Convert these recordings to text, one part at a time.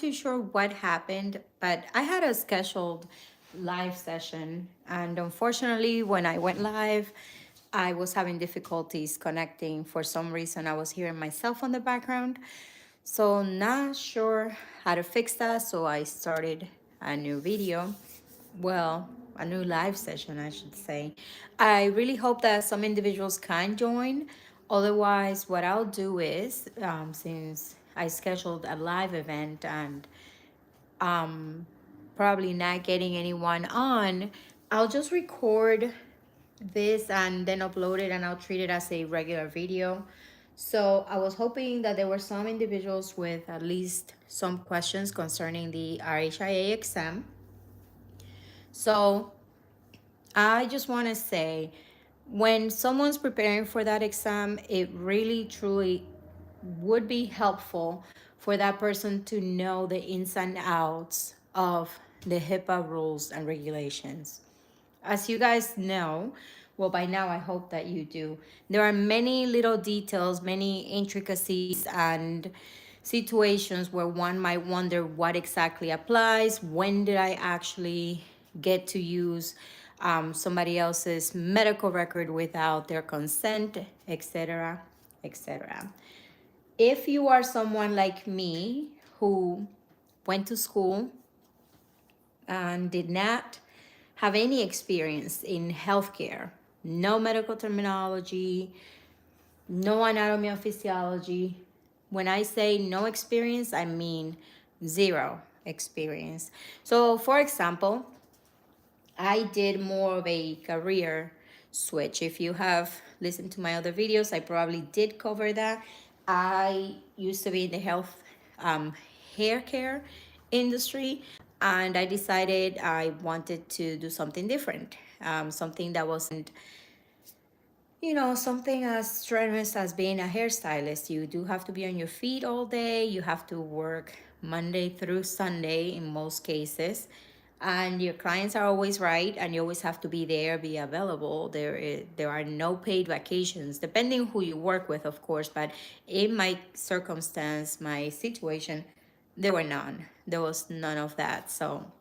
too sure what happened, but I had a scheduled live session, and unfortunately, when I went live, I was having difficulties connecting. For some reason, I was hearing myself on the background. So, not sure how to fix that, so I started a new video. Well, a new live session, I should say. I really hope that some individuals can join. Otherwise, what I'll do is, since I scheduled a live event and probably not getting anyone on, I'll just record this and then upload it and I'll treat it as a regular video. So I was hoping that there were some individuals with at least some questions concerning the RHIA exam. So I just want to say, when someone's preparing for that exam, it really truly would be helpful for that person to know the ins and outs of the HIPAA rules and regulations. As you guys know, well, by now I hope that you do, there are many little details, many intricacies, and situations where one might wonder what exactly applies. When did I actually get to use somebody else's medical record without their consent, etc., etc. If you are someone like me who went to school and did not have any experience in healthcare, no medical terminology, no anatomy or physiology. When I say no experience, I mean zero experience. So, for example, I did more of a career switch. If you have listened to my other videos, I probably did cover that. I used to be in the health hair care industry, and I decided I wanted to do something different, something that wasn't, something as strenuous as being a hairstylist. You do have to be on your feet all day. You have to work Monday through Sunday in most cases. And your clients are always right, and you always have to be there, be available. There are no paid vacations, depending who you work with, of course. But in my circumstance, my situation, there were none. There was none of that. So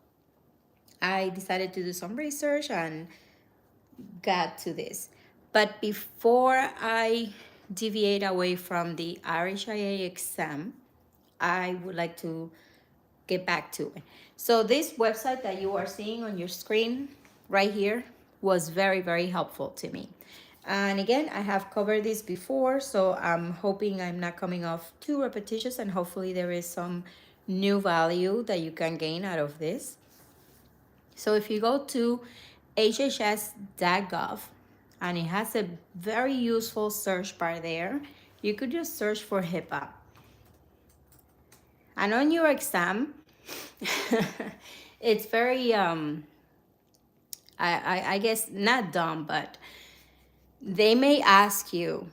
I decided to do some research and got to this. But before I deviate away from the RHIA exam, I would like to get back to it. So this website that you are seeing on your screen right here was very, very helpful to me. And again, I have covered this before, so I'm hoping I'm not coming off too repetitious, and hopefully there is some new value that you can gain out of this. So if you go to hhs.gov, and it has a very useful search bar there, you could just search for HIPAA. And on your exam, it's very, I guess not dumb, but they may ask you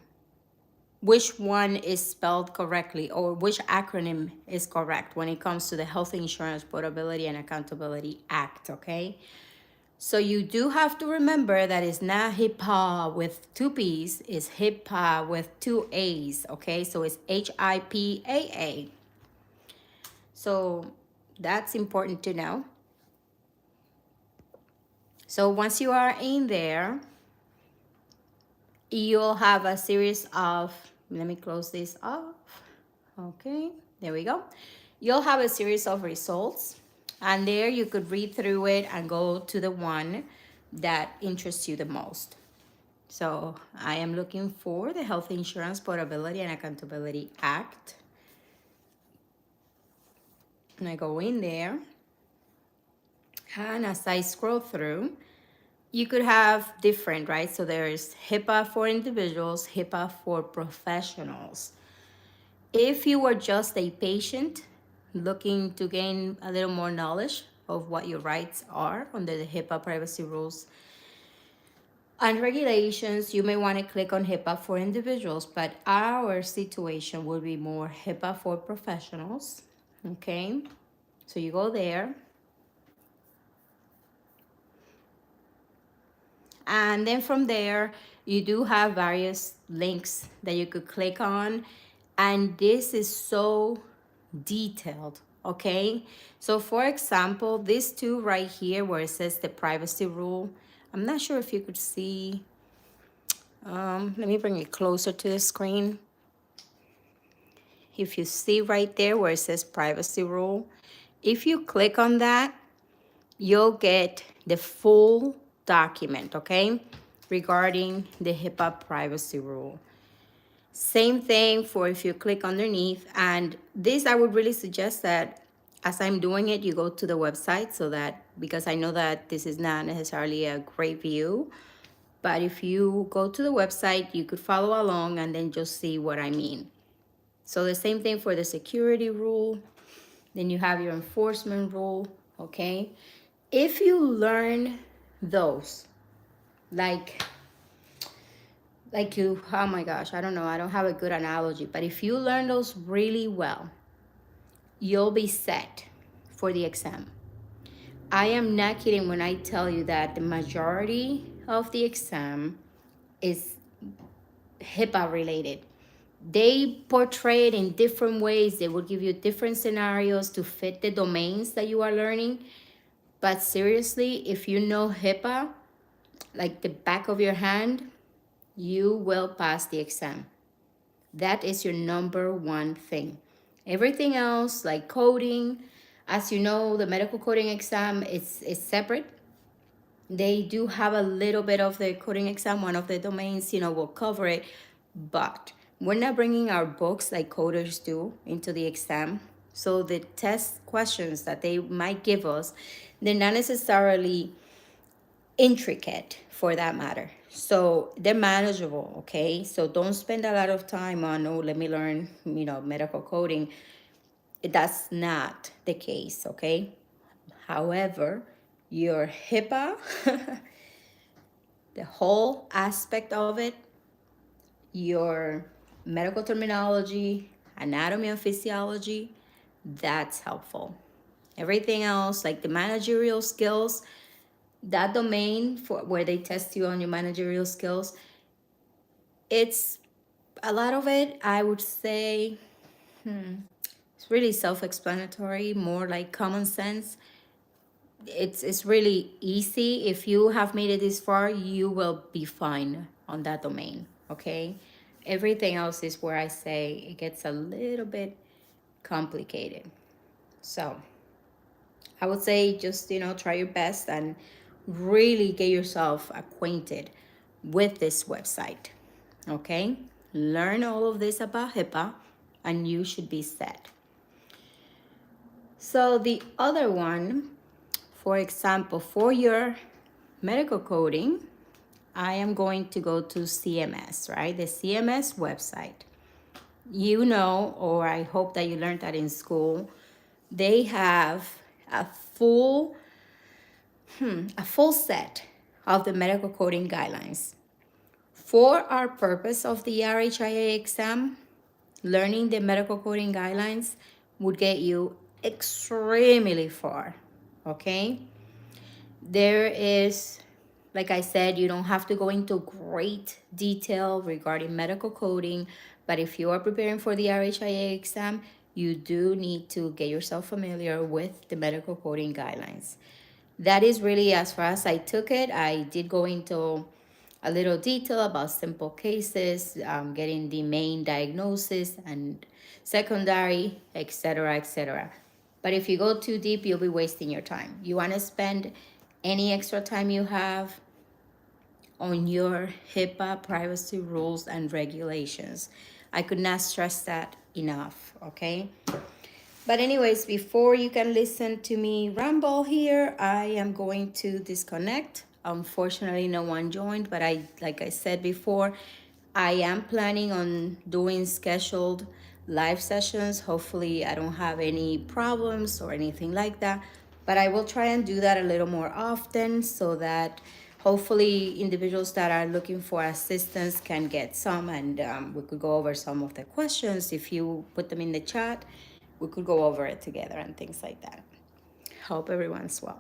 which one is spelled correctly or which acronym is correct when it comes to the Health Insurance Portability and Accountability Act, okay? So you do have to remember that it's not HIPAA with two P's, it's HIPAA with two A's, okay? So it's HIPAA. So that's important to know. So once you are in there, you'll have a series of, let me close this off. Okay, there we go. You'll have a series of results, and there you could read through it and go to the one that interests you the most. So I am looking for the Health Insurance Portability and Accountability Act. And I go in there, and as I scroll through, you could have different, right? So there's HIPAA for individuals, HIPAA for professionals. If you were just a patient looking to gain a little more knowledge of what your rights are under the HIPAA privacy rules and regulations, you may want to click on HIPAA for individuals, but our situation would be more HIPAA for professionals, okay? So you go there. And then from there, you do have various links that you could click on. And this is so detailed okay? So for example, these two right here where it says the privacy rule, I'm not sure if you could see, let me bring it closer to the screen. If you see right there where it says privacy rule, if you click on that, you'll get the full document, okay, regarding the HIPAA privacy rule. Same thing for if you click underneath. And this, I would really suggest that as I'm doing it, you go to the website so that, because I know that this is not necessarily a great view, but if you go to the website, you could follow along and then just see what I mean. So the same thing for the security rule. Then you have your enforcement rule, okay? If you learn those, like you, oh my gosh, I don't know, I don't have a good analogy, but if you learn those really well, you'll be set for the exam. I am not kidding when I tell you that the majority of the exam is HIPAA related. They portray it in different ways. They will give you different scenarios to fit the domains that you are learning. But seriously, if you know HIPAA, like the back of your hand, you will pass the exam. That is your number one thing. Everything else, like coding, as you know, the medical coding exam is separate. They do have a little bit of the coding exam, one of the domains, will cover it, but we're not bringing our books like coders do into the exam. So the test questions that they might give us, they're not necessarily intricate for that matter. So they're manageable, okay? So don't spend a lot of time on, oh, let me learn, medical coding. That's not the case, okay? However, your HIPAA, the whole aspect of it, your medical terminology, anatomy and physiology, that's helpful. Everything else, like the managerial skills, that domain for where they test you on your managerial skills, it's a lot of it, I would say, it's really self-explanatory, more like common sense. It's really easy. If you have made it this far, you will be fine on that domain, okay? Everything else is where I say it gets a little bit complicated. So I would say just, try your best and really get yourself acquainted with this website, okay? Learn all of this about HIPAA and you should be set. So the other one, for example, for your medical coding, I am going to go to CMS, right? The CMS website. Or I hope that you learned that in school, they have a full set of the medical coding guidelines. For our purpose of the RHIA exam, learning the medical coding guidelines would get you extremely far, okay? There is, like I said, you don't have to go into great detail regarding medical coding, but if you are preparing for the RHIA exam, you do need to get yourself familiar with the medical coding guidelines. That is really as far as I took it. I did go into a little detail about simple cases, getting the main diagnosis and secondary, etc., etc. But if you go too deep, you'll be wasting your time. You want to spend any extra time you have on your HIPAA privacy rules and regulations. I could not stress that enough, okay? But anyways, before you can listen to me ramble here, I am going to disconnect. Unfortunately, no one joined, but like I said before, I am planning on doing scheduled live sessions. Hopefully, I don't have any problems or anything like that, but I will try and do that a little more often so that hopefully individuals that are looking for assistance can get some, and we could go over some of the questions. If you put them in the chat, we could go over it together and things like that. Hope everyone's well.